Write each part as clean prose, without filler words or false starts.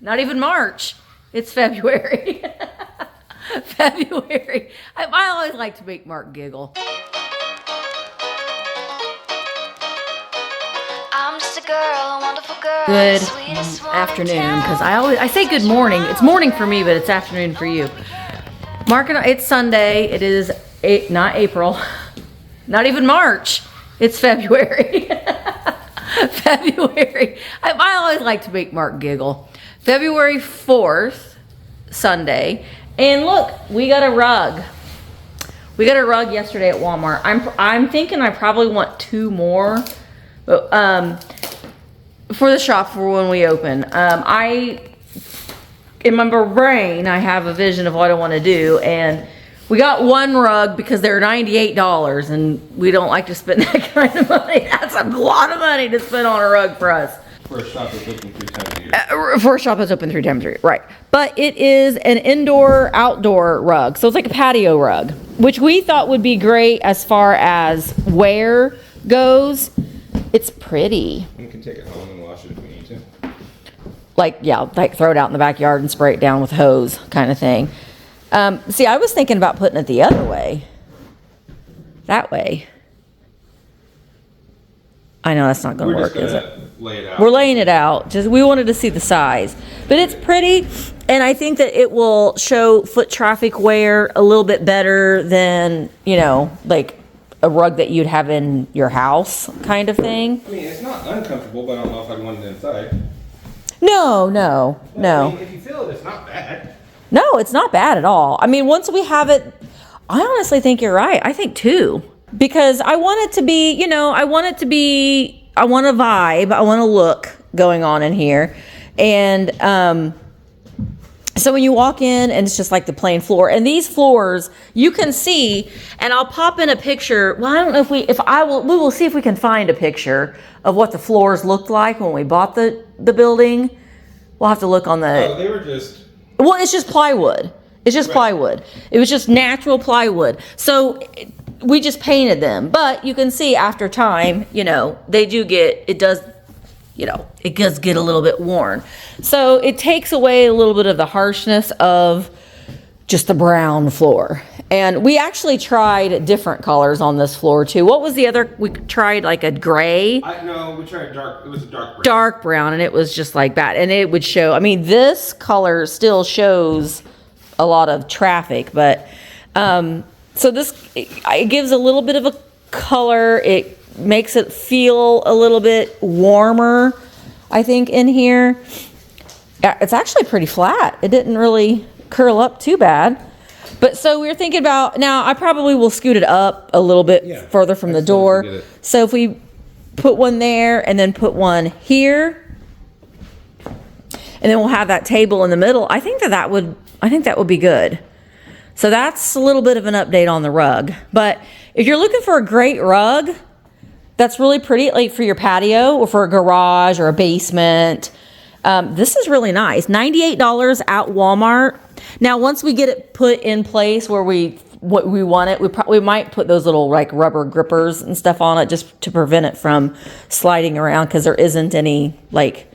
Not even March. It's February. February. I always like to make Mark giggle. I'm just a girl, a wonderful girl. Good afternoon, because I say good morning. It's morning for me, but it's afternoon for you. Mark and I, it's Sunday. It is not April, not even March. It's February. February. I always like to make Mark giggle. February 4th, Sunday. And look, we got a rug. We got a rug yesterday at Walmart. I'm thinking I probably want 2 more. But, for the shop for when we open. In my brain, I have a vision of what I want to do, and we got 1 rug because they're $98, and we don't like to spend that kind of money. That's a lot of money to spend on a rug for us. For a shop that's open 3 times a year. For a shop that's open 3 times a year, right. But it is an indoor-outdoor rug, so it's like a patio rug, which we thought would be great as far as wear goes. It's pretty. You can take it home and wash it if you need to. Like throw it out in the backyard and spray it down with hose kind of thing. See, I was thinking about putting it the other way. That way. I know that's not going to work, is it? Lay it out. We're laying it out. Just we wanted to see the size. But it's pretty, and I think that it will show foot traffic wear a little bit better than, like a rug that you'd have in your house kind of thing. I mean, it's not uncomfortable, but I don't know if I'd want it inside. No. I mean, if you feel it, it's not bad. No, it's not bad at all. I mean, once we have it, I honestly think you're right. I think 2. Because I want it to be, I want a vibe. I want a look going on in here. And so when you walk in and it's just like the plain floor, and these floors you can see, and I'll pop in a picture. Well, I don't know we will see if we can find a picture of what the floors looked like when we bought the building. We'll have to look on the. Oh, they were just. Well, it's just plywood. It's just plywood. It was just natural plywood. So we just painted them. But you can see after time, they do get, it does get a little bit worn. So it takes away a little bit of the harshness of just the brown floor. And we actually tried different colors on this floor too. What was the other? We tried like a gray. No, we tried dark. It was a dark brown. Dark brown, and it was just like that. And it would show, this color still shows a lot of traffic, but so it gives a little bit of a color. It makes it feel a little bit warmer, I think, in here. It's actually pretty flat. It didn't really curl up too bad. But so we were thinking about, now I probably will scoot it up a little bit further from the door. So if we put one there and then put one here, and then we'll have that table in the middle, I think that would be good. So that's a little bit of an update on the rug. But if you're looking for a great rug that's really pretty, like for your patio or for a garage or a basement, this is really nice. $98 at Walmart. Now, once we get it put in place where we want it, we might put those little like rubber grippers and stuff on it just to prevent it from sliding around, because there isn't any like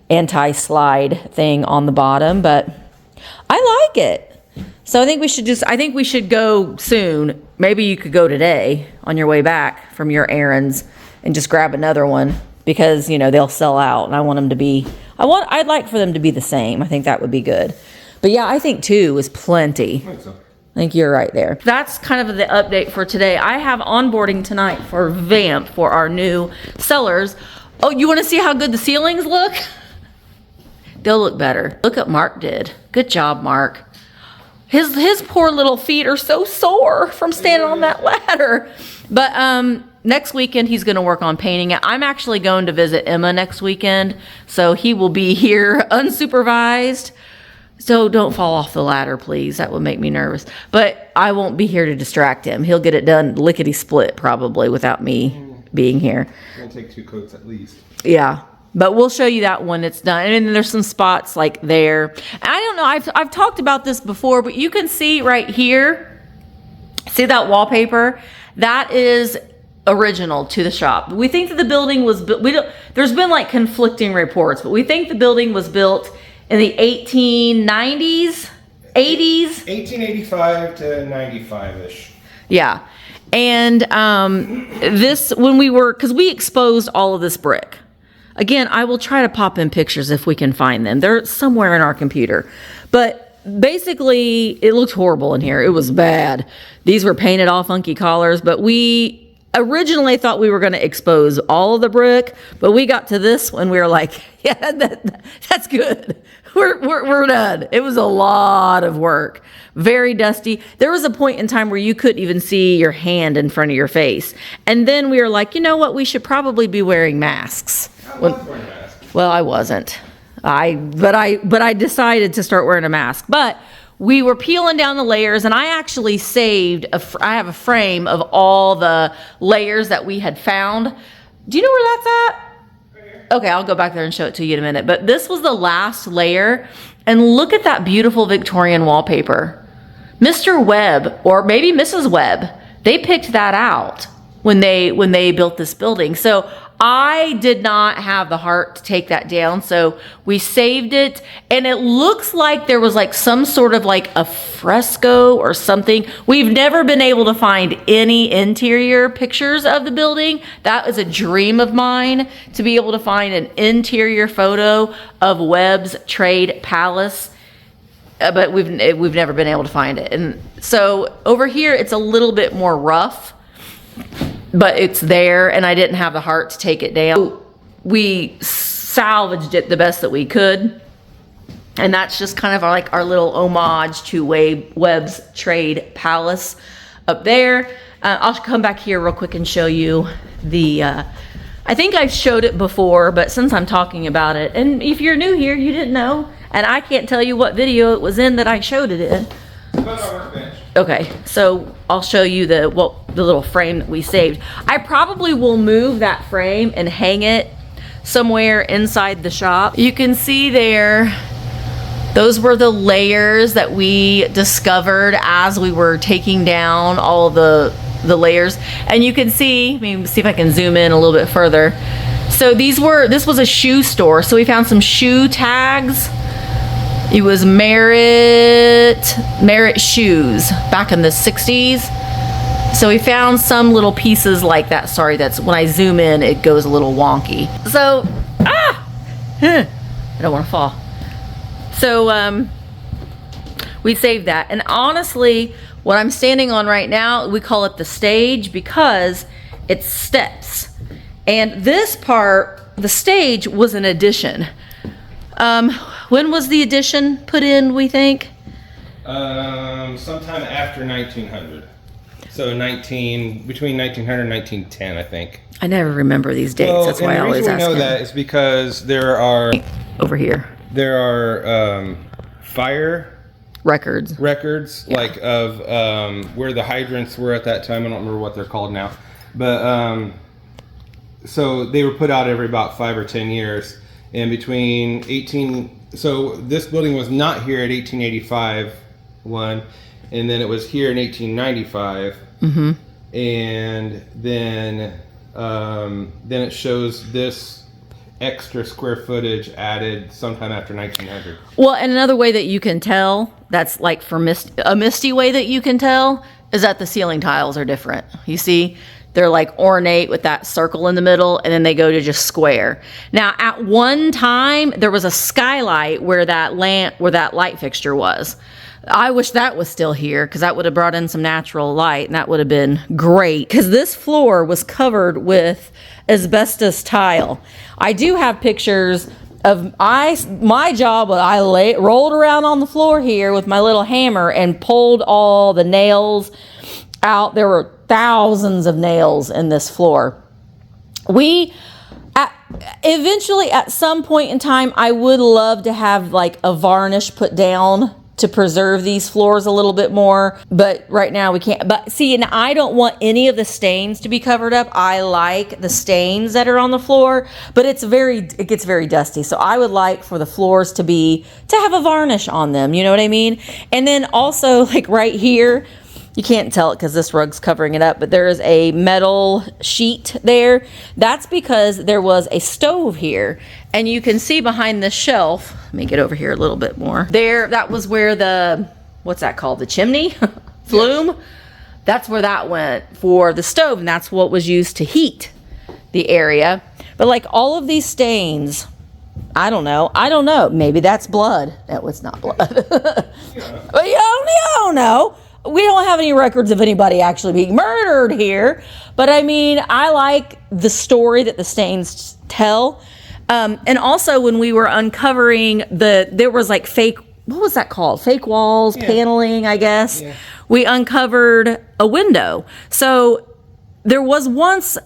anti-slide thing on the bottom, but I like it. So I think we should go soon. Maybe you could go today on your way back from your errands and just grab another one, because they'll sell out, and I'd like for them to be the same. I think that would be good. But yeah, I think 2 is plenty. I think so. I think you're right there. That's kind of the update for today. I have onboarding tonight for Vamp for our new sellers. Oh, you want to see how good the ceilings look? They'll look better. Look what Mark did. Good job, Mark. His poor little feet are so sore from standing on that ladder. But next weekend he's going to work on painting it. I'm actually going to visit Emma next weekend, so he will be here unsupervised. So don't fall off the ladder, please. That would make me nervous. But I won't be here to distract him. He'll get it done lickety-split probably without me being here. It'll take 2 coats at least. Yeah. But we'll show you that when it's done. And then there's some spots like there. And I don't know, I've talked about this before, but you can see right here, see that wallpaper? That is original to the shop. We think that the building was built, there's been like conflicting reports, but we think the building was built in the 1890s, 80s. 1885 to 95-ish. Yeah. And this, when we were, because we exposed all of this brick. Again, I will try to pop in pictures if we can find them. They're somewhere in our computer. But basically, it looked horrible in here. It was bad. These were painted all funky colors, but we originally thought we were going to expose all of the brick, but we got to this when we were like, yeah, that's good. We're done. It was a lot of work. Very dusty. There was a point in time where you couldn't even see your hand in front of your face. And then we were like, you know what? We should probably be wearing masks. I love wearing masks. Well, I wasn't. But I decided to start wearing a mask. But we were peeling down the layers, and I actually saved I have a frame of all the layers that we had found. Do you know where that's at? Okay, I'll go back there and show it to you in a minute. But this was the last layer, and look at that beautiful Victorian wallpaper. Mr. Webb, or maybe Mrs. Webb, they picked that out when they built this building. So I did not have the heart to take that down, so we saved it, and it looks like there was like some sort of like a fresco or something. We've never been able to find any interior pictures of the building. That is a dream of mine, to be able to find an interior photo of Webb's Trade Palace, but we've never been able to find it. And so over here, it's a little bit more rough, but it's there, and I didn't have the heart to take it down. We salvaged it the best that we could, and that's just kind of like our little homage to Webb's Trade Palace up there. I'll come back here real quick and show you the, I think I've showed it before, but since I'm talking about it, and if you're new here, you didn't know, and I can't tell you what video it was in that I showed it in. Okay, so I'll show you the little frame that we saved. I probably will move that frame and hang it somewhere inside the shop. You can see there, those were the layers that we discovered as we were taking down all the layers. And you can see, let me see if I can zoom in a little bit further. So this was a shoe store. So we found some shoe tags. It was Merritt shoes back in the 60s. So we found some little pieces like that. Sorry, that's when I zoom in, it goes a little wonky. So, I don't want to fall. So we saved that. And honestly, what I'm standing on right now, we call it the stage because it's steps. And this part, the stage, was an addition. When was the addition put in, we think? Sometime after 1900. So between 1900 and 1910, I think. I never remember these dates. Well, that's why I always ask. The reason we know that is because there are over here. There are fire records, yeah, like of where the hydrants were at that time. I don't remember what they're called now, but so they were put out every about 5 or 10 years. And between so this building was not here at 1885 one, and then it was here in 1895. Mm-hmm. And then it shows this extra square footage added sometime after 1900. Well, and another way that you can tell, that's like for a misty way that you can tell, is that the ceiling tiles are different. You see? They're like ornate with that circle in the middle, and then they go to just square. Now, at one time, there was a skylight where that light fixture was. I wish that was still here, because that would have brought in some natural light, and that would have been great. Because this floor was covered with asbestos tile. I do have pictures of my job. I rolled around on the floor here with my little hammer and pulled all the nails out. There were thousands of nails in this floor. Eventually, at some point in time, I would love to have like a varnish put down to preserve these floors a little bit more, but right now we can't. But see, and I don't want any of the stains to be covered up. I like the stains that are on the floor, but it gets very dusty. So I would like for the floors to have a varnish on them. You know what I mean? And then also, like right here, you can't tell it because this rug's covering it up, but there is a metal sheet there. That's because there was a stove here, and you can see behind this shelf, let me get over here a little bit more. There, that was where the, what's that called? The chimney? Flume? That's where that went for the stove, and that's what was used to heat the area. But like all of these stains, I don't know. Maybe that's blood. No, it's not blood. But you don't know. We don't have any records of anybody actually being murdered here. But I mean, I like the story that the stains tell. And also when we were uncovering there was like fake, what was that called? Fake walls, paneling, I guess. Yeah. We uncovered a window. So there was once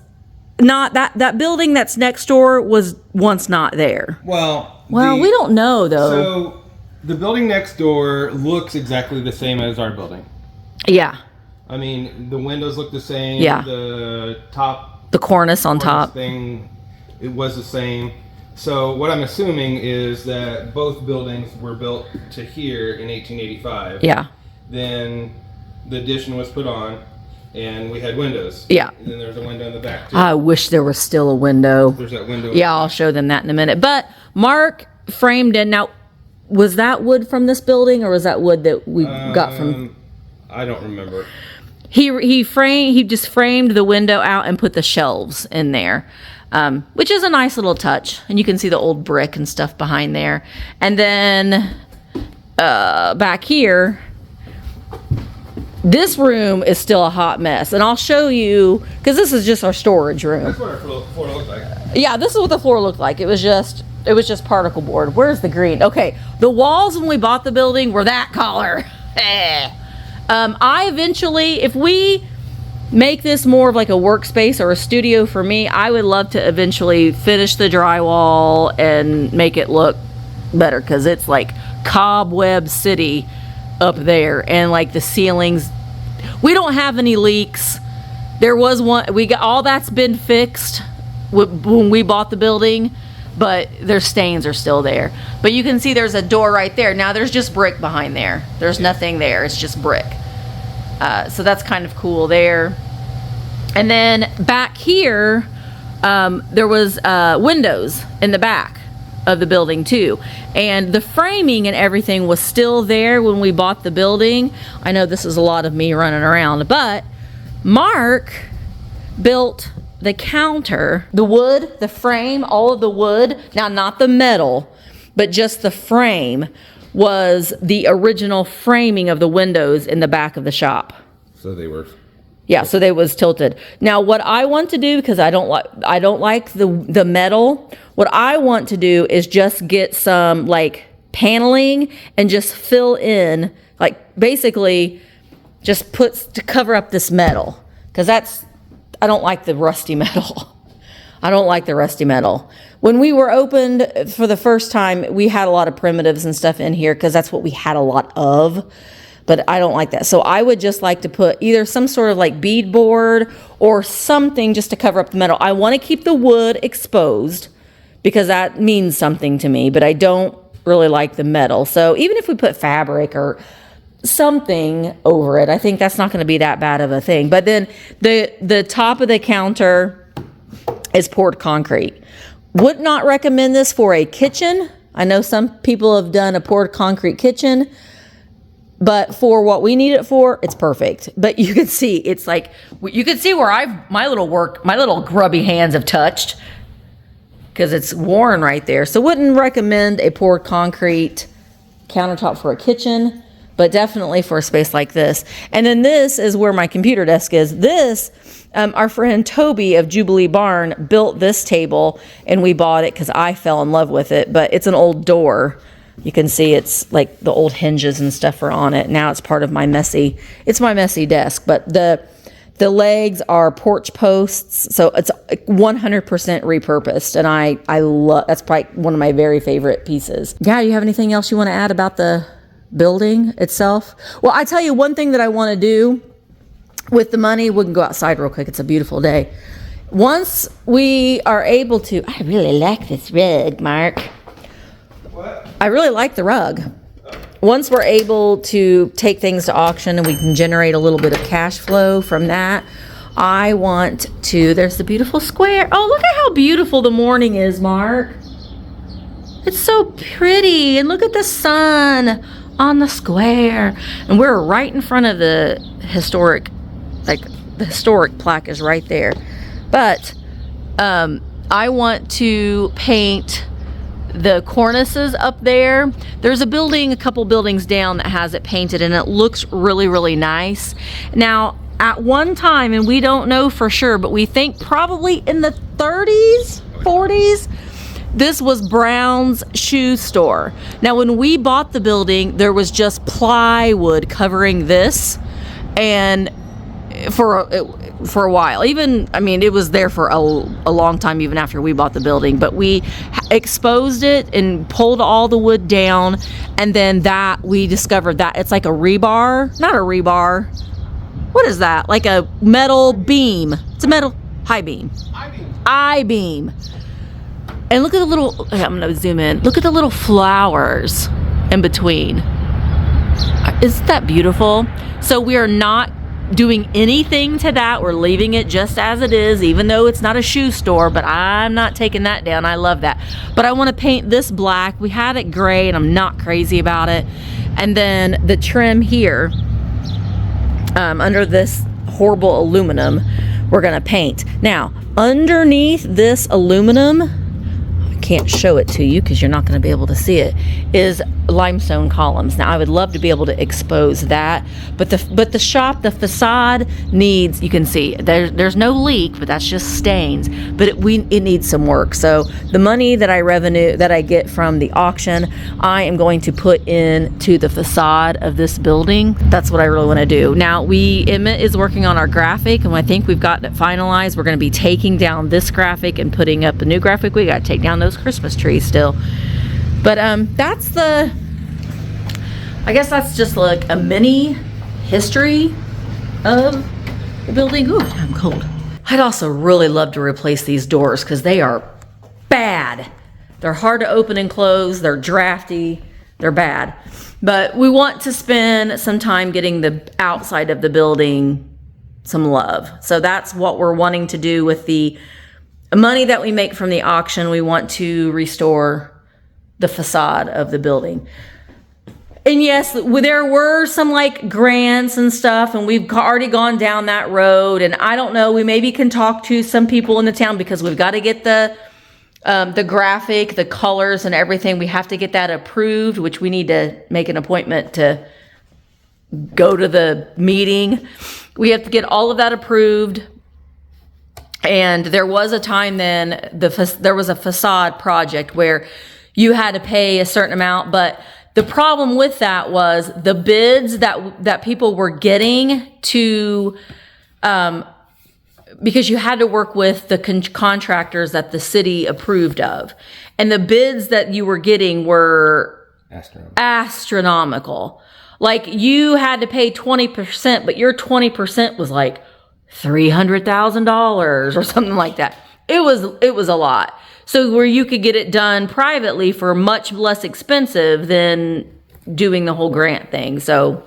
not that building that's next door was once not there. Well, we don't know though. So the building next door looks exactly the same as our building. Yeah. I mean, the windows look the same. Yeah. The cornice on top thing, it was the same. So what I'm assuming is that both buildings were built to here in 1885. Yeah. Then the addition was put on, and we had windows. Yeah. And then there's a window in the back too. I wish there was still a window. There's that window. Yeah, I'll show them that in a minute. But Mark framed in. Now, was that wood from this building, or was that wood that we got from? I don't remember. He just framed the window out and put the shelves in there, which is a nice little touch. And you can see the old brick and stuff behind there. And then back here, this room is still a hot mess. And I'll show you, because this is just our storage room. That's what our floor looked like. Yeah, this is what the floor looked like. It was just particle board. Where's the green? Okay, the walls when we bought the building were that color. I eventually, if we make this more of like a workspace or a studio for me, I would love to eventually finish the drywall and make it look better, because it's like cobweb city up there, and like the ceilings, we don't have any leaks. There was one, we got all that's been fixed when we bought the building, but their stains are still there. But you can see there's a door right there. Now there's just brick behind there. There's nothing there. It's just brick. So that's kind of cool there. And then back here, there was windows in the back of the building too. And the framing and everything was still there when we bought the building. I know this is a lot of me running around, but Mark built the counter, the wood, the frame, all of the wood, now not the metal, but just the frame, was the original framing of the windows in the back of the shop. So they were. Yeah, so they was tilted. Now what I want to do, because I don't like the metal, what I want to do is just get some like paneling and just fill in, like basically just to cover up this metal, because I don't like the rusty metal. I don't like the rusty metal. When we were opened for the first time, we had a lot of primitives and stuff in here because that's what we had a lot of. But I don't like that. So I would just like to put either some sort of like beadboard or something just to cover up the metal. I want to keep the wood exposed because that means something to me, but I don't really like the metal. So even if we put fabric or something over it, I think that's not going to be that bad of a thing. But then the top of the counter is poured concrete. Would not recommend this for a kitchen. I know some people have done a poured concrete kitchen, but for what we need it for, it's perfect. But you can see, it's like, you can see where my little grubby hands have touched, because it's worn right there. So wouldn't recommend a poured concrete countertop for a kitchen, but definitely for a space like this. And then this is where my computer desk is. This, our friend Toby of Jubilee Barn built this table, and we bought it because I fell in love with it, but it's an old door. You can see it's like the old hinges and stuff are on it. Now it's part of my messy desk, but the legs are porch posts. So it's 100% repurposed. And I love, that's probably one of my very favorite pieces. Yeah. You have anything else you want to add about the building itself? Well, I tell you one thing that I want to do with the money. We can go outside real quick. It's a beautiful day. Once we are able to, I really like this rug, Mark. What? I really like the rug. once we're able to take things to auction and we can generate a little bit of cash flow from that, I want to, there's the beautiful square. Oh, look at how beautiful the morning is, Mark. It's so pretty. And look at the sun on the square. And we're right in front of the historic, like the historic plaque is right there. But I want to paint the cornices up there. There's a building, a couple buildings down that has it painted and it looks really, really nice. Now, at one time, and we don't know for sure, but we think probably in the 30s, 40s, this was Brown's shoe store. Now, when we bought the building, there was just plywood covering this, and for a while, even, I mean, it was there for a long time, even after we bought the building, but we exposed it and pulled all the wood down, and then that we discovered that it's like a rebar, not a rebar. What is that? Like a metal beam. It's a metal high beam. I-beam. And look at the little, okay, I'm gonna zoom in. Look at the little flowers in between. Isn't that beautiful? So we are not doing anything to that. We're leaving it just as it is, even though it's not a shoe store, but I'm not taking that down. I love that. But I want to paint this black. We had it gray and I'm not crazy about it. And then the trim here, under this horrible aluminum, we're gonna paint. Now, underneath this aluminum, I can't show it to you because you're not gonna be able to see it, is limestone columns. Now, I would love to be able to expose that, but the shop, the facade needs, you can see, there's no leak, but that's just stains, but it needs some work. So the money that I get from the auction, I am going to put into the facade of this building. That's what I really want to do. Now, Emmett is working on our graphic, and I think we've gotten it finalized. We're going to be taking down this graphic and putting up the new graphic. We got to take down those Christmas trees still. But I guess that's just like a mini history of the building. Ooh, I'm cold. I'd also really love to replace these doors because they are bad. They're hard to open and close. They're drafty. They're bad. But we want to spend some time getting the outside of the building some love. So that's what we're wanting to do with the money that we make from the auction. We want to restore the facade of the building. And yes, there were some like grants and stuff, and we've already gone down that road. And I don't know, we maybe can talk to some people in the town because we've got to get the graphic, the colors and everything. We have to get that approved, which we need to make an appointment to go to the meeting. We have to get all of that approved. And there was a time then, there was a facade project where you had to pay a certain amount, but the problem with that was the bids that people were getting to, because you had to work with the contractors that the city approved of. And the bids that you were getting were astronomical. Like you had to pay 20%, but your 20% was like $300,000 or something like that. It was a lot. So where you could get it done privately for much less expensive than doing the whole grant thing. So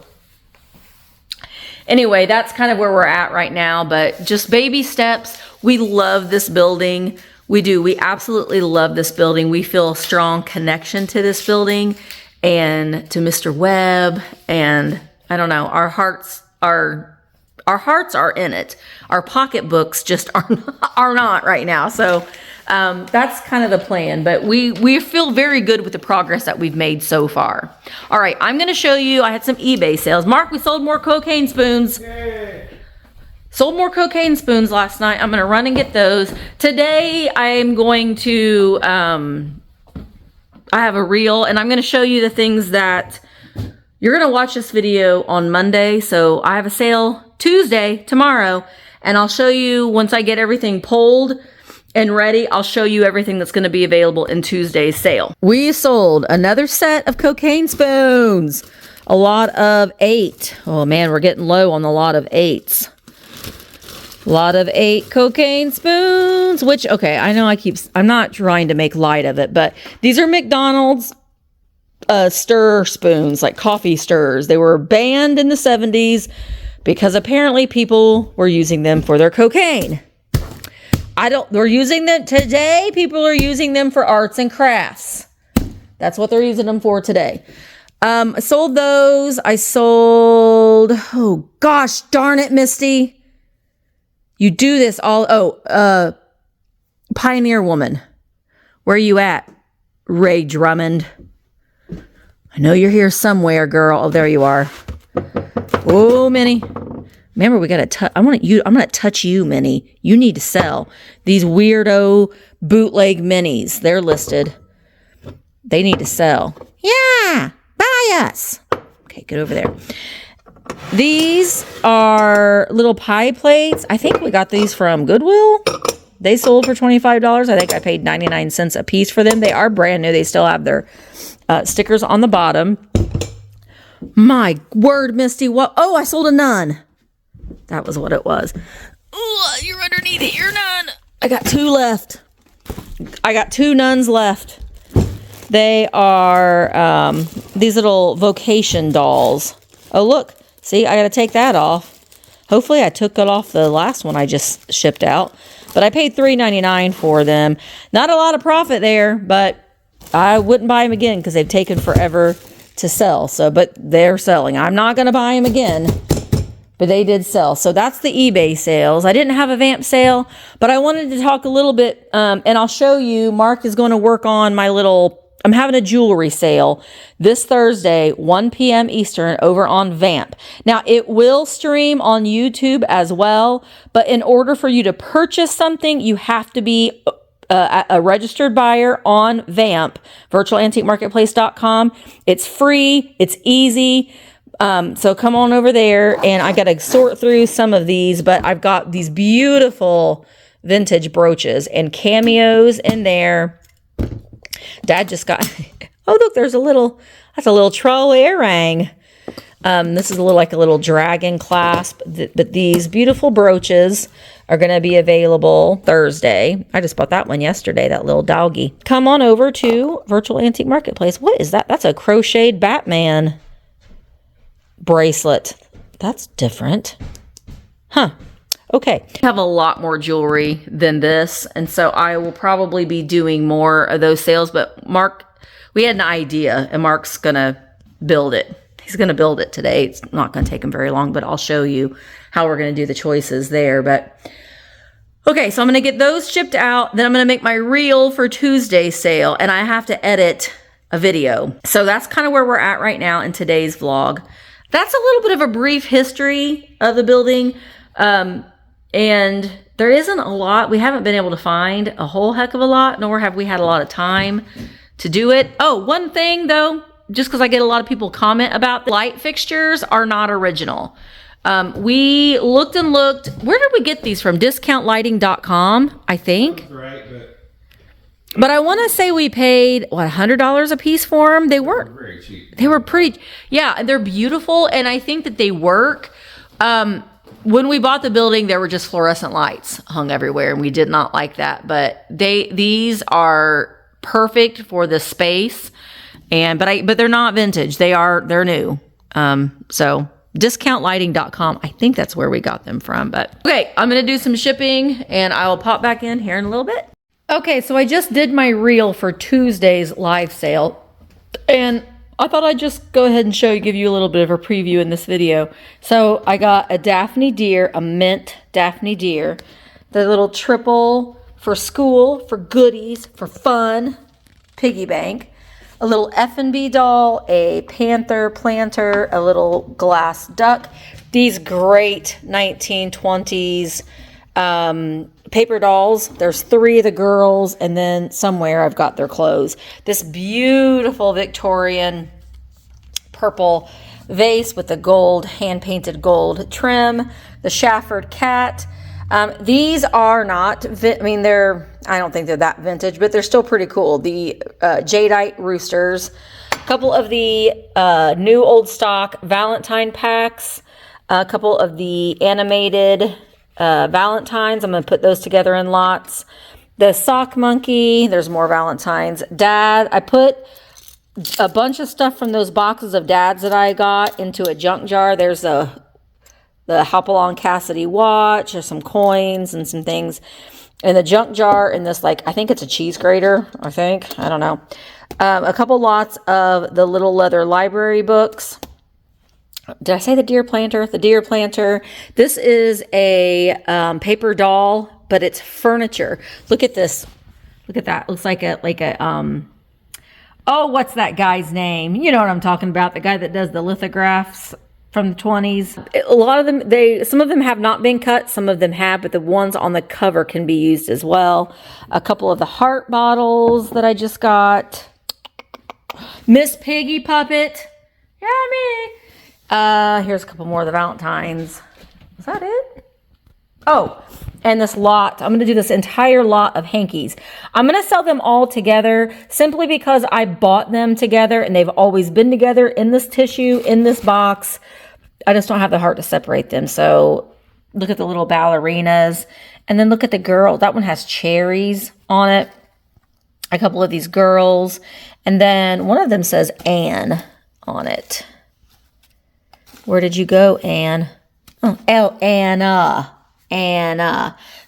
anyway, that's kind of where we're at right now, but just baby steps. We love this building. We do. We absolutely love this building. We feel a strong connection to this building and to Mr. Webb. And I don't know, our hearts are in it. Our pocketbooks just are not right now. So that's kind of the plan, but we feel very good with the progress that we've made so far. All right, I'm going to show you, I had some eBay sales. Mark, we sold more cocaine spoons. Yay. Sold more cocaine spoons last night. I'm going to run and get those. Today, I'm going to, I have a reel, and I'm going to show you the things that, you're going to watch this video on Monday, so I have a sale Tuesday, tomorrow, and I'll show you, once I get everything pulled and ready, I'll show you everything that's going to be available in Tuesday's sale. We sold another set of cocaine spoons. A lot of 8. Oh man, we're getting low on the lot of 8s. A lot of 8 cocaine spoons, which, okay, I know I'm not trying to make light of it, but these are McDonald's. stir spoons, like coffee stirs. They were banned in the 70s because apparently people were using them for their cocaine. They're using them today. People are using them for arts and crafts. That's what they're using them for today. I sold those. Oh gosh, darn it, Misty. You do this Pioneer Woman. Where are you at, Ray Drummond? I know you're here somewhere, girl. Oh, there you are. Oh, Minnie. Remember, we got to I'm going to touch you, Minnie. You need to sell these weirdo bootleg minis. They're listed. They need to sell. Yeah, buy us. Okay, get over there. These are little pie plates. I think we got these from Goodwill. They sold for $25. I think I paid 99 cents a piece for them. They are brand new. They still have their stickers on the bottom. My word, Misty. What? Oh, I sold a nun. That was what it was. Ooh, you're underneath it. You're nun. I got 2 left. I got 2 nuns left. They are these little vocation dolls. Oh, look. See, I got to take that off. Hopefully I took it off the last one I just shipped out. But I paid $3.99 for them. Not a lot of profit there, but I wouldn't buy them again because they've taken forever to sell. But they're selling. I'm not going to buy them again. But they did sell. So that's the eBay sales. I didn't have a Vamp sale, but I wanted to talk a little bit, and I'll show you. Mark is going to work on I'm having a jewelry sale this Thursday, 1 p.m. Eastern, over on Vamp. Now, it will stream on YouTube as well, but in order for you to purchase something, you have to be a registered buyer on Vamp, virtualantiquemarketplace.com. It's free. It's easy. So come on over there, and I got to sort through some of these, but I've got these beautiful vintage brooches and cameos in there. Dad just got, oh, look, that's a little troll earring. This is a little dragon clasp, but these beautiful brooches are going to be available Thursday. I just bought that one yesterday, that little doggy. Come on over to Virtual Antique Marketplace. What is that? That's a crocheted Batman bracelet. That's different. Huh. Okay. I have a lot more jewelry than this, and so I will probably be doing more of those sales, but Mark, we had an idea, and Mark's going to build it. He's going to build it today. It's not going to take him very long, but I'll show you how we're going to do the choices there. But okay, so I'm going to get those shipped out. Then I'm going to make my reel for Tuesday's sale, and I have to edit a video. So that's kind of where we're at right now in today's vlog. That's a little bit of a brief history of the building. And there isn't a lot. We haven't been able to find a whole heck of a lot, nor have we had a lot of time to do it. Oh, one thing though, just because I get a lot of people comment about the light fixtures are not original. We looked and looked. Where did we get these from? Discountlighting.com, I think. That's right, but I want to say we paid, what, $100 a piece for them? They weren't very cheap. They were pretty, yeah, they're beautiful, and I think that they work. When we bought the building, there were just fluorescent lights hung everywhere, and we did not like that. But these are perfect for the space, but they're not vintage. They're new. So discountlighting.com. I think that's where we got them from. But okay, I'm gonna do some shipping, and I will pop back in here in a little bit. Okay, so I just did my reel for Tuesday's live sale, and I thought I'd just go ahead and give you a little bit of a preview in this video. So I got a Daphne deer, a mint Daphne deer, the little triple for school, for goodies, for fun, piggy bank, a little F&B doll, a panther planter, a little glass duck, these great 1920s paper dolls. There's 3 of the girls, and then somewhere I've got their clothes. This beautiful Victorian purple vase with the gold, hand-painted gold trim, the Shafford cat. These are not, I don't think they're that vintage, but they're still pretty cool. The jadeite roosters, a couple of the new old stock Valentine packs, a couple of the animated Valentines. I'm going to put those together in lots. The sock monkey, there's more Valentines. Dad, I put a bunch of stuff from those boxes of Dad's that I got into a junk jar. There's the Hopalong Cassidy watch, or some coins and some things in the junk jar. In this, like, I think it's a cheese grater. I don't know. A couple lots of the little leather library books. Did I say the deer planter? The deer planter. This is a paper doll, but it's furniture. Look at this. Look at that. Looks like a oh, what's that guy's name? You know what I'm talking about. The guy that does the lithographs from the 20s. A lot of them, some of them have not been cut. Some of them have, but the ones on the cover can be used as well. A couple of the heart bottles that I just got. Miss Piggy puppet. Yeah, me. Here's a couple more of the Valentines. Is that it? Oh, and this lot. I'm going to do this entire lot of hankies. I'm going to sell them all together simply because I bought them together and they've always been together in this tissue, in this box. I just don't have the heart to separate them. So look at the little ballerinas. And then look at the girl. That one has cherries on it. A couple of these girls. And then one of them says Anne on it. Where did you go, Anne? Oh, Anna.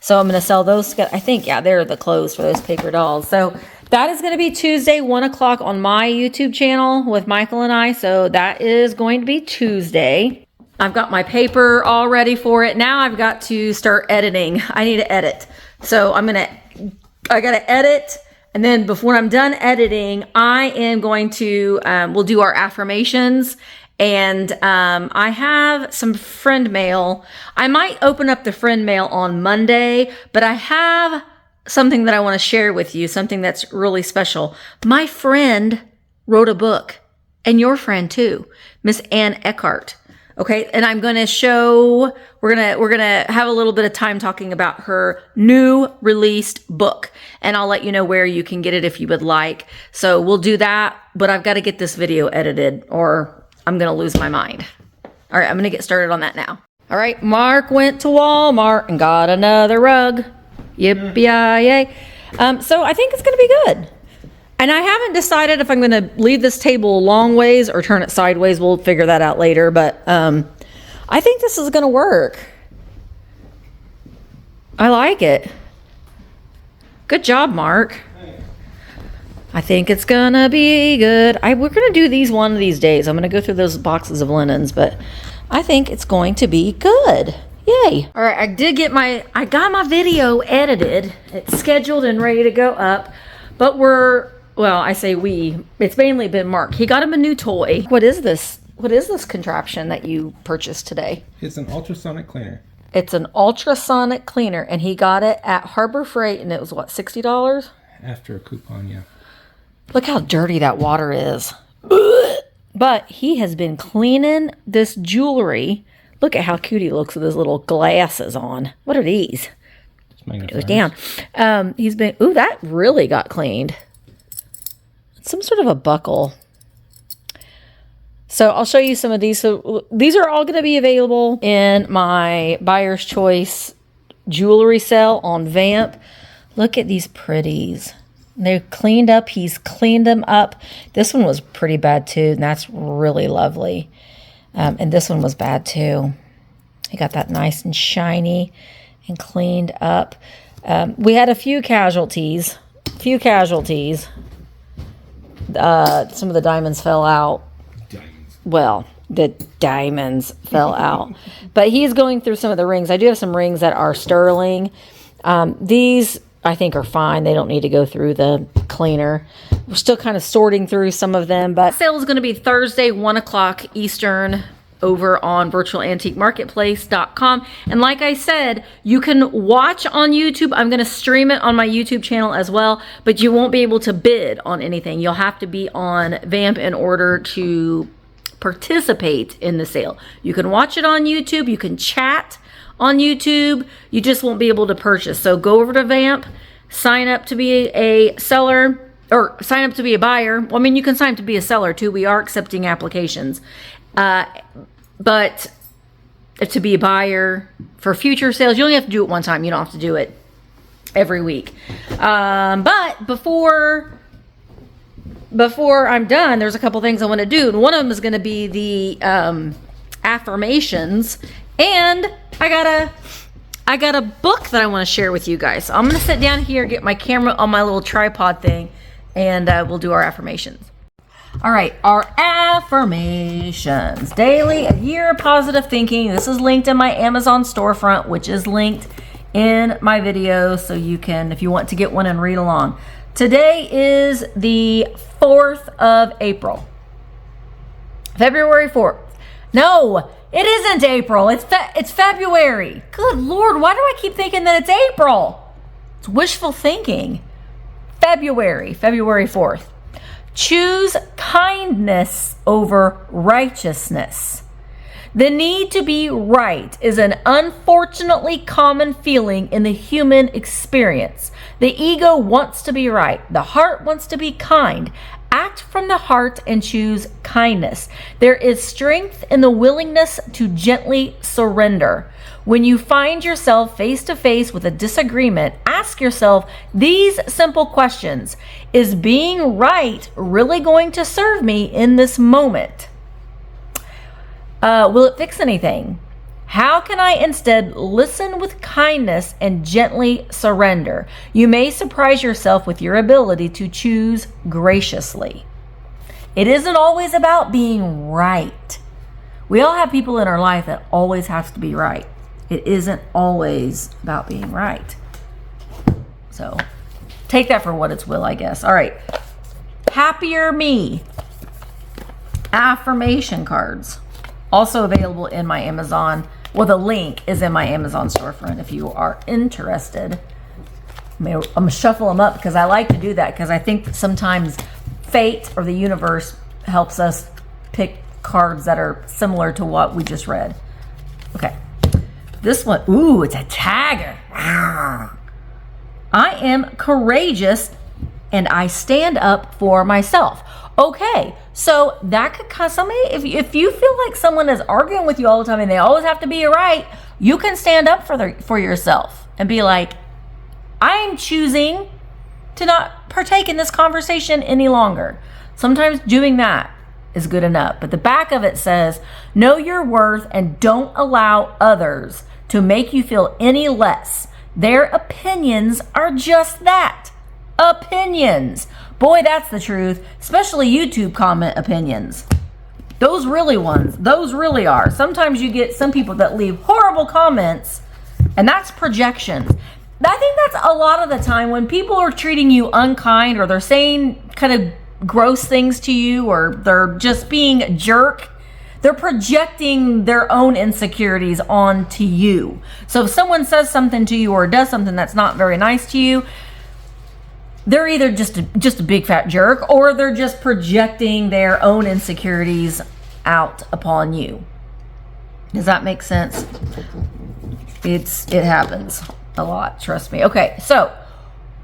So I'm going to sell those. I think, yeah, they're the clothes for those paper dolls. So that is going to be Tuesday, 1 o'clock on my YouTube channel with Michael and I. So that is going to be Tuesday. I've got my paper all ready for it. Now I've got to start editing. I need to edit. So I got to edit. And then before I'm done editing, I am going to, we'll do our affirmations. And I have some friend mail. I might open up the friend mail on Monday, but I have something that I want to share with you, something that's really special. My friend wrote a book, and your friend too, Miss Ann Eckhart. Okay, and I'm going to show, we're going to have a little bit of time talking about her new released book, and I'll let you know where you can get it if you would like. So we'll do that, but I've got to get this video edited or I'm going to lose my mind. All right, I'm going to get started on that now. All right, Mark went to Walmart and got another rug. Yippee-yay. So I think it's going to be good. And I haven't decided if I'm going to leave this table long ways or turn it sideways. We'll figure that out later. But I think this is going to work. I like it. Good job, Mark. I think it's gonna be good. We're gonna do these one of these days. I'm gonna go through those boxes of linens, but I think it's going to be good. Yay. All right, I got my video edited. It's scheduled and ready to go up, but I say it's mainly been Mark. He got him a new toy. What is this? What is this contraption that you purchased today? It's an ultrasonic cleaner. It's an ultrasonic cleaner, and he got it at Harbor Freight, and it was what, $60? After a coupon, yeah. Look how dirty that water is. But he has been cleaning this jewelry. Look at how cute he looks with his little glasses on. What are these? It was down. He's been, that really got cleaned. Some sort of a buckle. So I'll show you some of these. So these are all going to be available in my Buyer's Choice jewelry sale on Vamp. Look at these pretties. They're cleaned up. He's cleaned them up. This one was pretty bad too, and that's really lovely. And this one was bad too. He got that nice and shiny and cleaned up. We had a few casualties. Some of the diamonds fell out. Well, the diamonds fell out. But he's going through some of the rings. I do have some rings that are sterling. These I think are fine. They don't need to go through the cleaner. We're still kind of sorting through some of them, but sale is going to be Thursday, 1 o'clock Eastern over on virtualantiquemarketplace.com. And like I said, you can watch on YouTube. I'm going to stream it on my YouTube channel as well, but you won't be able to bid on anything. You'll have to be on Vamp in order to participate in the sale. You can watch it on YouTube. You can chat on YouTube. You just won't be able to purchase. So go over to Vamp, sign up to be a seller, or sign up to be a buyer. Well, I mean, you can sign up to be a seller too. We are accepting applications. But to be a buyer for future sales, you only have to do it one time. You don't have to do it every week. But before before I'm done, there's a couple things I want to do. And one of them is going to be the affirmations. And I got a book that I want to share with you guys. So I'm going to sit down here, get my camera on my little tripod thing, and we'll do our affirmations. All right, our affirmations. Daily, a year of positive thinking. This is linked in my Amazon storefront, which is linked in my video, so you can, if you want to get one and read along. Today is the 4th of April. February 4th. No, it isn't April. It's February. Good Lord, why do I keep thinking that it's April? It's wishful thinking. February 4th. Choose kindness over righteousness. The need to be right is an unfortunately common feeling in the human experience. The ego wants to be right. The heart wants to be kind. Act from the heart and choose kindness. There is strength in the willingness to gently surrender. When you find yourself face to face with a disagreement, ask yourself these simple questions. Is being right really going to serve me in this moment? Will it fix anything? How can I instead listen with kindness and gently surrender? You may surprise yourself with your ability to choose graciously. It isn't always about being right. We all have people in our life that always have to be right. It isn't always about being right. So take that for what it's will, I guess. All right. Happier Me. Affirmation cards. Also available in my Amazon. Well, the link is in my Amazon storefront if you are interested. I'm going to shuffle them up because I like to do that because I think that sometimes fate or the universe helps us pick cards that are similar to what we just read. Okay. This one, ooh, it's a tagger. I am courageous and I stand up for myself. Okay, so that could cause somebody, if you feel like someone is arguing with you all the time and they always have to be right, you can stand up for yourself and be like, I'm choosing to not partake in this conversation any longer. Sometimes doing that is good enough. But the back of it says, know your worth and don't allow others to make you feel any less. Their opinions are just that. Opinions. Boy, that's the truth. Especially YouTube comment opinions. Those really ones. Those really are. Sometimes you get some people that leave horrible comments, and that's projections. I think that's a lot of the time when people are treating you unkind or they're saying kind of gross things to you or they're just being a jerk. They're projecting their own insecurities onto you. So if someone says something to you or does something that's not very nice to you, they're either just a big fat jerk or they're just projecting their own insecurities out upon you. Does that make sense? It happens a lot, trust me. Okay, so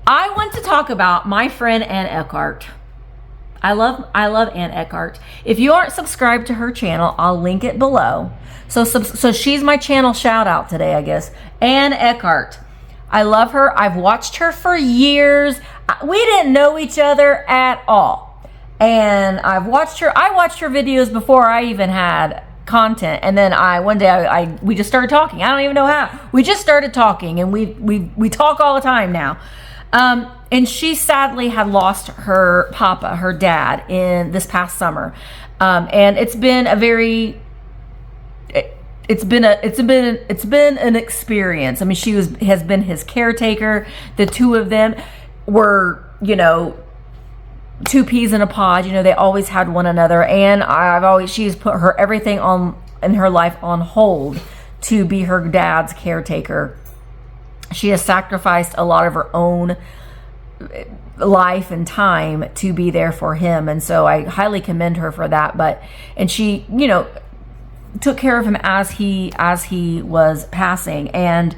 I want to talk about my friend Ann Eckhart. I love Ann Eckhart. If you aren't subscribed to her channel, I'll link it below. So she's my channel shout out today, I guess. Ann Eckhart. I love her. I've watched her for years. We didn't know each other at all. And I watched her videos before I even had content. And then one day we just started talking. I don't even know how. We just started talking and we talk all the time now. And she sadly had lost her papa, her dad, in this past summer. And it's been an experience. I mean, she has been his caretaker. The two of them were, two peas in a pod. They always had one another. And she's put her everything in her life on hold to be her dad's caretaker. She has sacrificed a lot of her own life and time to be there for him. And so I highly commend her for that. And she, took care of him as he was passing. And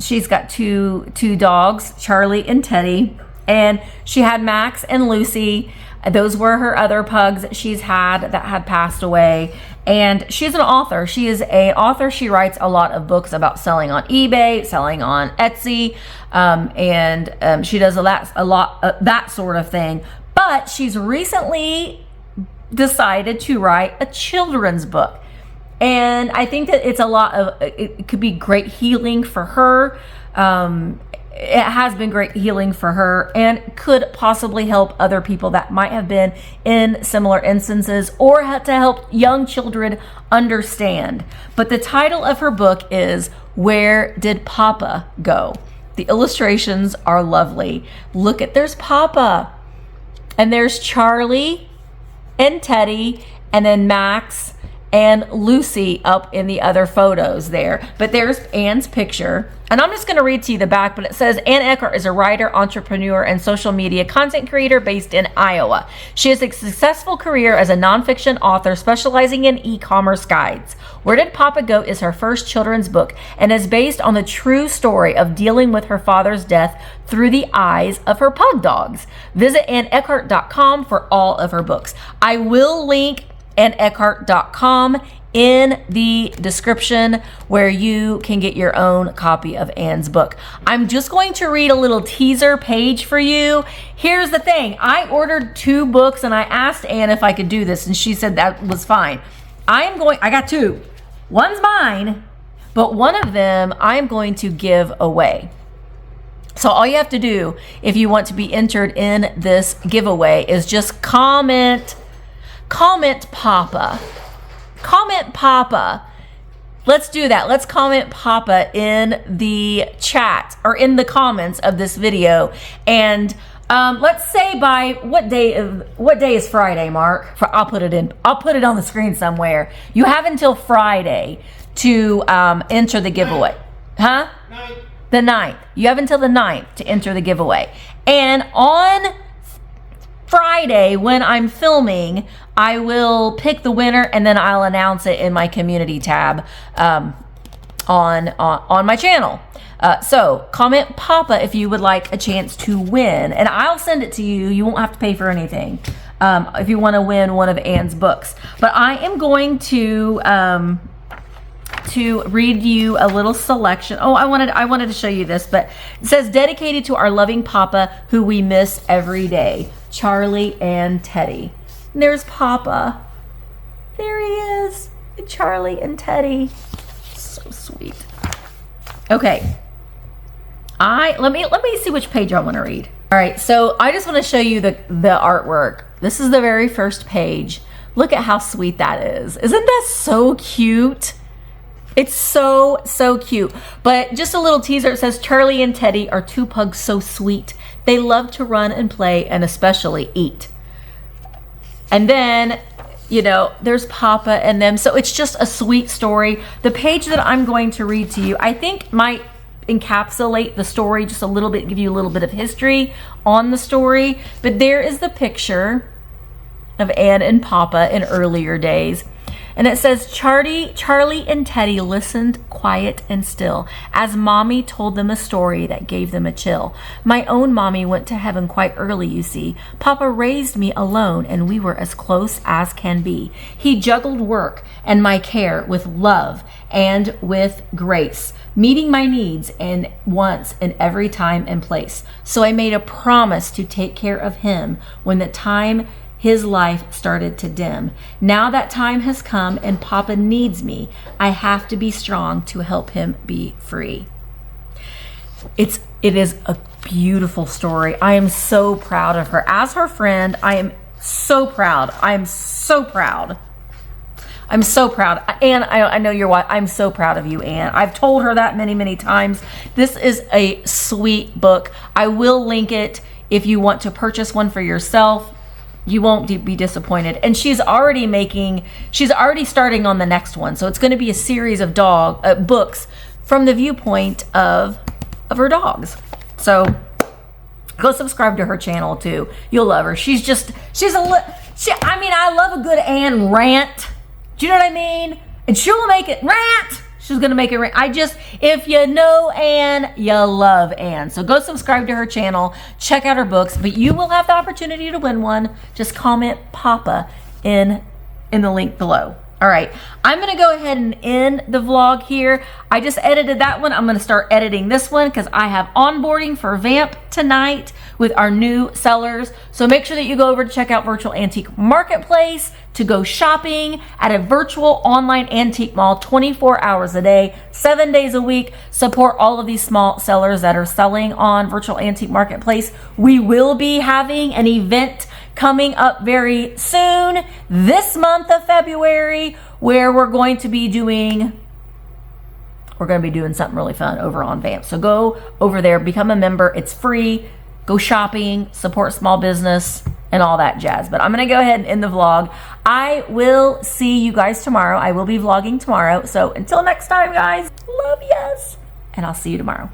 she's got two dogs, Charlie and Teddy. And she had Max and Lucy. Those were her other pugs that she's had that had passed away. And she's an author. She is an author. She writes a lot of books about selling on eBay, selling on Etsy, and she does a lot that sort of thing. But she's recently decided to write a children's book. And I think that it could be great healing for her. It has been great healing for her and could possibly help other people that might have been in similar instances, or had to help young children understand. But the title of her book is Where Did Papa Go? The illustrations are lovely. Look at, there's Papa, and there's Charlie and Teddy, and then Max and Lucy up in the other photos there. But there's Anne's picture. And I'm just going to read to you the back, but it says, Anne Eckhart is a writer, entrepreneur, and social media content creator based in Iowa. She has a successful career as a nonfiction author specializing in e-commerce guides. Where Did Papa Go is her first children's book and is based on the true story of dealing with her father's death through the eyes of her pug dogs. Visit AnneEckhart.com for all of her books. I will link AnneEckhart.com in the description where you can get your own copy of Anne's book. I'm just going to read a little teaser page for you. Here's the thing. I ordered 2 books and I asked Anne if I could do this, and she said that was fine. I got 2. One's mine, but one of them I'm going to give away. So all you have to do if you want to be entered in this giveaway is just comment Papa. Comment Papa. Let's do that. Let's comment Papa in the chat or in the comments of this video. And let's say by what day is Friday, Mark? I'll put it on the screen somewhere. You have until Friday to enter the giveaway. Huh? The 9th. You have until the 9th to enter the giveaway. And on Friday, when I'm filming, I will pick the winner and then I'll announce it in my community tab on my channel. So comment Papa if you would like a chance to win, and I'll send it to you. You won't have to pay for anything if you want to win one of Anne's books. But I am going to read you a little selection. Oh, I wanted to show you this, but it says, dedicated to our loving Papa who we miss every day, Charlie and Teddy. And there's Papa. There he is. Charlie and Teddy. So sweet. Okay. Let me see which page I want to read. All right, so I just want to show you the artwork. This is the very first page. Look at how sweet that is. Isn't that so cute? It's so cute. But just a little teaser, it says, Charlie and Teddy are 2 pugs so sweet. They love to run and play and especially eat. And then, there's Papa and them. So it's just a sweet story. The page that I'm going to read to you, I think might encapsulate the story just a little bit, give you a little bit of history on the story. But there is the picture of Anne and Papa in earlier days. And it says, Charlie and Teddy listened quiet and still as Mommy told them a story that gave them a chill. My own Mommy went to heaven quite early, you see. Papa raised me alone and we were as close as can be. He juggled work and my care with love and with grace, meeting my needs and wants in every time and place. So I made a promise to take care of him when the time his life started to dim. Now that time has come and Papa needs me. I have to be strong to help him be free. It is a beautiful story. I am so proud of her. As her friend, I am so proud. I am so proud. I'm so proud. Anne, I know you're what. I'm so proud of you, Anne. I've told her that many times. This is a sweet book. I will link it if you want to purchase one for yourself. You won't be disappointed. And she's already starting on the next one. So it's going to be a series of books from the viewpoint of her dogs. So go subscribe to her channel too. You'll love her. I love a good Anne rant. Do you know what I mean? And she'll make it rant. She's going to make it rant. If you know Anne, you love Anne. So go subscribe to her channel. Check out her books. But you will have the opportunity to win one. Just comment Papa in the link below. All right, I'm gonna go ahead and end the vlog here. I just edited that one. I'm gonna start editing this one because I have onboarding for Vamp tonight with our new sellers. So make sure that you go over to check out Virtual Antique Marketplace to go shopping at a virtual online antique mall 24 hours a day, 7 days a week. Support all of these small sellers that are selling on Virtual Antique Marketplace. We will be having an event coming up very soon this month of February where we're going to be doing something really fun over on Vamp. So go over there, become a member. It's free. Go shopping, support small business, and all that jazz. But I'm going to go ahead and end the vlog. I will see you guys tomorrow. I will be vlogging tomorrow. So until next time, guys, love yous. And I'll see you tomorrow.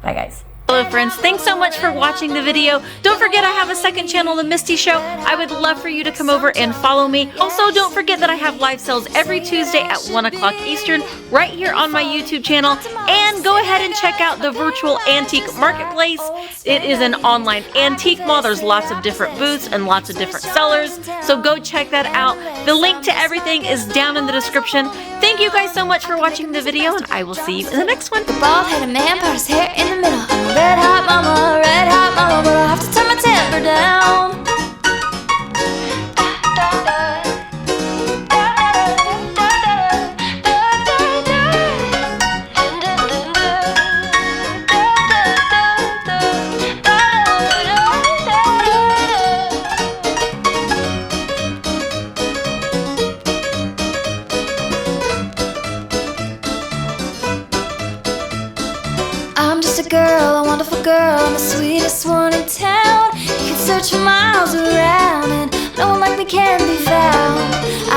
Bye, guys. Hello friends, thanks so much for watching the video. Don't forget I have a second channel, The Misty Show. I would love for you to come over and follow me. Also, don't forget that I have live sales every Tuesday at 1 o'clock Eastern right here on my YouTube channel. And go ahead and check out the Virtual Antique Marketplace. It is an online antique mall. There's lots of different booths and lots of different sellers. So go check that out. The link to everything is down in the description. Thank you guys so much for watching the video, and I will see you in the next one. The bald-headed man put his hair in the middle. I'm a red hot mama, but I have to turn my temper down. I'm just a girl, a wonderful girl, I'm the sweetest one in town. You can search for miles around and no one like me can be found.